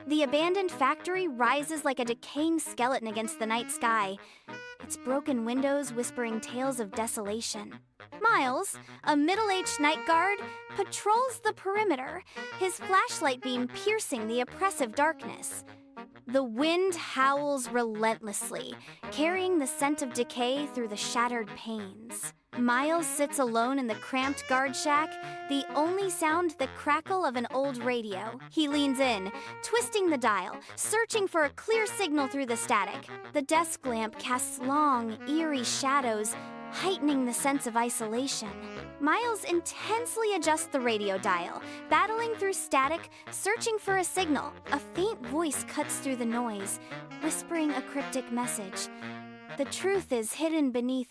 The abandoned factory rises like a decaying skeleton against the night sky, its broken windows whispering tales of desolation. Miles, a middle-aged night guard, patrols the perimeter, his flashlight beam piercing the oppressive darkness. The wind howls relentlessly, carrying the scent of decay through the shattered panes. Miles sits alone in the cramped guard shack, the only sound the crackle of an old radio. He leans in, twisting the dial, searching for a clear signal through the static. The desk lamp casts long, eerie shadows, heightening the sense of isolation. Miles intensely adjusts the radio dial, battling through static, searching for a signal. A faint voice cuts through the noise, whispering a cryptic message. The truth is hidden beneath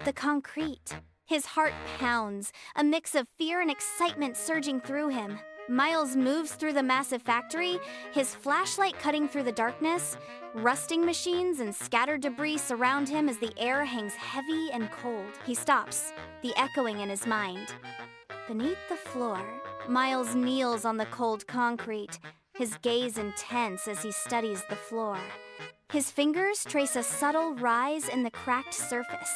the concrete. His heart pounds, a mix of fear and excitement surging through him. Miles moves through the massive factory, his flashlight cutting through the darkness. Rusting machines and scattered debris surround him as the air hangs heavy and cold. He stops, the echoing in his mind. Beneath the floor, Miles kneels on the cold concrete, his gaze intense as he studies the floor. His fingers trace a subtle rise in the cracked surface,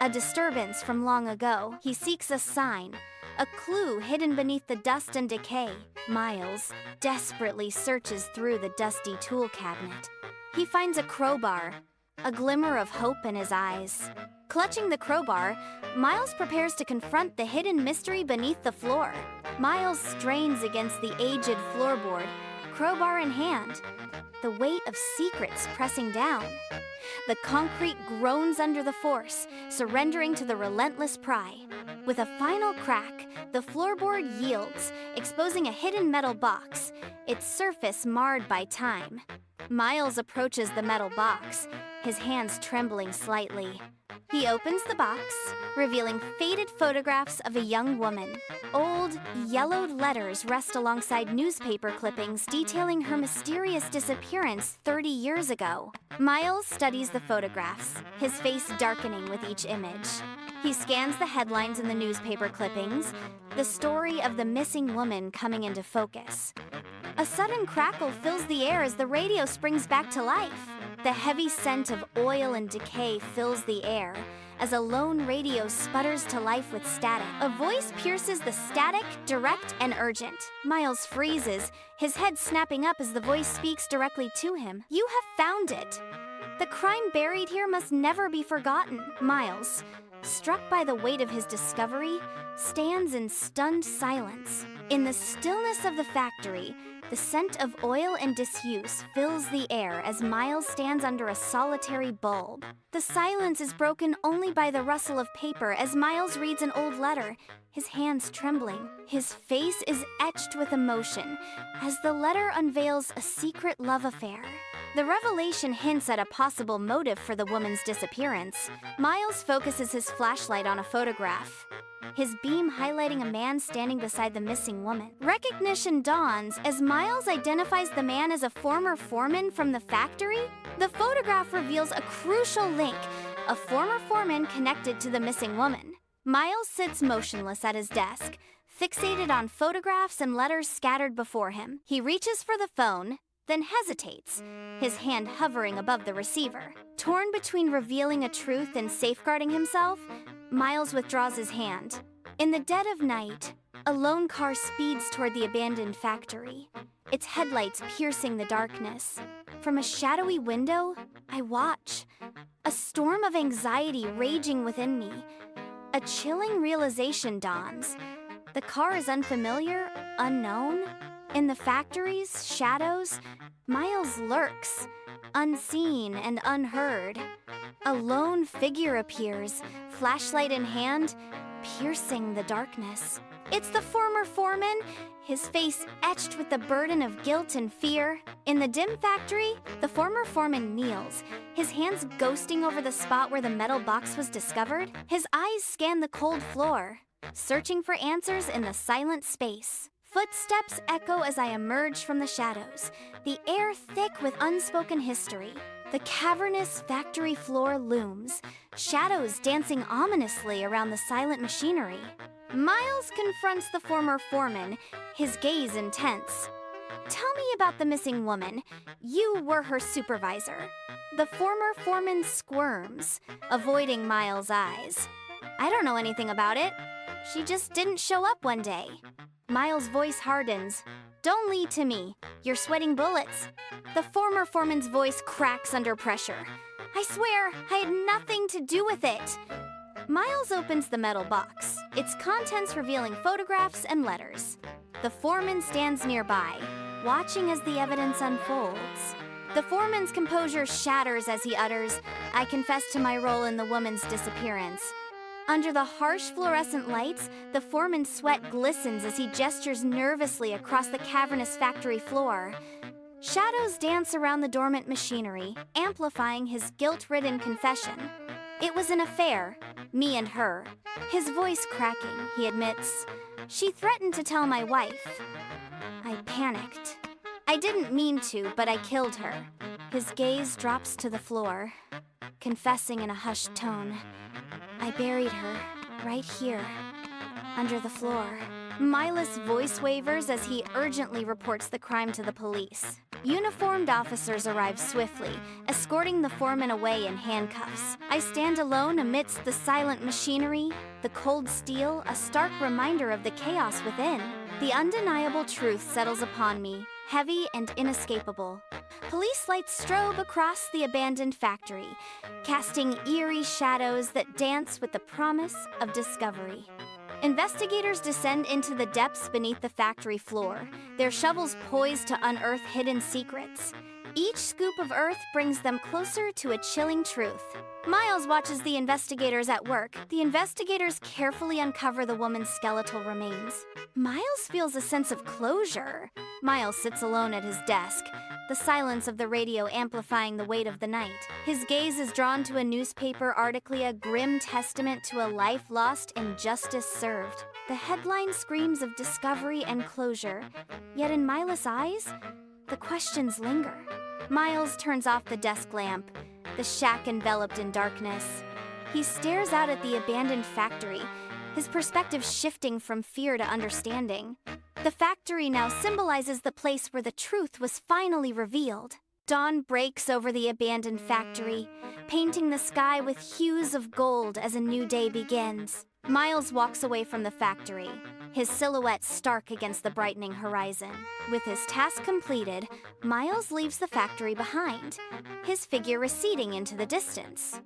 a disturbance from long ago. He seeks a sign, a clue hidden beneath the dust and decay. Miles desperately searches through the dusty tool cabinet. He finds a crowbar, a glimmer of hope in his eyes. Clutching the crowbar, Miles prepares to confront the hidden mystery beneath the floor. Miles strains against the aged floorboard, crowbar in hand, the weight of secrets pressing down. The concrete groans under the force, surrendering to the relentless pry. With a final crack, the floorboard yields, exposing a hidden metal box, its surface marred by time. Miles approaches the metal box, his hands trembling slightly. He opens the box, revealing faded photographs of a young woman. Old, yellowed letters rest alongside newspaper clippings detailing her mysterious disappearance 30 years ago. Miles studies the photographs, his face darkening with each image. He scans the headlines in the newspaper clippings, the story of the missing woman coming into focus. A sudden crackle fills the air as the radio springs back to life. The heavy scent of oil and decay fills the air as a lone radio sputters to life with static. A voice pierces the static, direct and urgent. Miles freezes, his head snapping up as the voice speaks directly to him. "You have found it. The crime buried here must never be forgotten." Miles, struck by the weight of his discovery, stands in stunned silence. In the stillness of the factory, the scent of oil and disuse fills the air as Miles stands under a solitary bulb. The silence is broken only by the rustle of paper as Miles reads an old letter, his hands trembling. His face is etched with emotion as the letter unveils a secret love affair. The revelation hints at a possible motive for the woman's disappearance. Miles focuses his flashlight on a photograph, his beam highlighting a man standing beside the missing woman. Recognition dawns as Miles identifies the man as a former foreman from the factory. The photograph reveals a crucial link, a former foreman connected to the missing woman. Miles sits motionless at his desk, fixated on photographs and letters scattered before him. He reaches for the phone, then hesitates, his hand hovering above the receiver. Torn between revealing a truth and safeguarding himself, Miles withdraws his hand. In the dead of night, a lone car speeds toward the abandoned factory, its headlights piercing the darkness. From a shadowy window, I watch, a storm of anxiety raging within me. A chilling realization dawns. The car is unfamiliar, unknown. In the factory's shadows, Miles lurks, unseen and unheard. A lone figure appears, flashlight in hand, piercing the darkness. It's the former foreman, his face etched with the burden of guilt and fear. In the dim factory, the former foreman kneels, his hands ghosting over the spot where the metal box was discovered. His eyes scan the cold floor, searching for answers in the silent space. Footsteps echo as I emerge from the shadows, the air thick with unspoken history. The cavernous factory floor looms, shadows dancing ominously around the silent machinery. Miles confronts the former foreman, his gaze intense. Tell me about the missing woman. You were her supervisor. The former foreman squirms, avoiding Miles' eyes. I don't know anything about it. She just didn't show up one day. Miles' voice hardens. Don't lead to me. You're sweating bullets. The former foreman's voice cracks under pressure. I swear, I had nothing to do with it. Miles opens the metal box, its contents revealing photographs and letters. The foreman stands nearby, watching as the evidence unfolds. The foreman's composure shatters as he utters, I confess to my role in the woman's disappearance. Under the harsh fluorescent lights, the foreman's sweat glistens as he gestures nervously across the cavernous factory floor. Shadows dance around the dormant machinery, amplifying his guilt-ridden confession. It was an affair, me and her. His voice cracking, he admits. She threatened to tell my wife. I panicked. I didn't mean to, but I killed her. His gaze drops to the floor, confessing in a hushed tone. I buried her, right here, under the floor. Miles' voice wavers as he urgently reports the crime to the police. Uniformed officers arrive swiftly, escorting the foreman away in handcuffs. I stand alone amidst the silent machinery, the cold steel, a stark reminder of the chaos within. The undeniable truth settles upon me, heavy and inescapable. Police lights strobe across the abandoned factory, casting eerie shadows that dance with the promise of discovery. Investigators descend into the depths beneath the factory floor, their shovels poised to unearth hidden secrets. Each scoop of earth brings them closer to a chilling truth. Miles watches the investigators at work. The investigators carefully uncover the woman's skeletal remains. Miles feels a sense of closure. Miles sits alone at his desk, the silence of the radio amplifying the weight of the night. His gaze is drawn to a newspaper article, a grim testament to a life lost and justice served. The headline screams of discovery and closure, yet in Miles' eyes, the questions linger. Miles turns off the desk lamp, the shack enveloped in darkness. He stares out at the abandoned factory, his perspective shifting from fear to understanding. The factory now symbolizes the place where the truth was finally revealed. Dawn breaks over the abandoned factory, painting the sky with hues of gold as a new day begins. Miles walks away from the factory, his silhouette stark against the brightening horizon. With his task completed, Miles leaves the factory behind, his figure receding into the distance.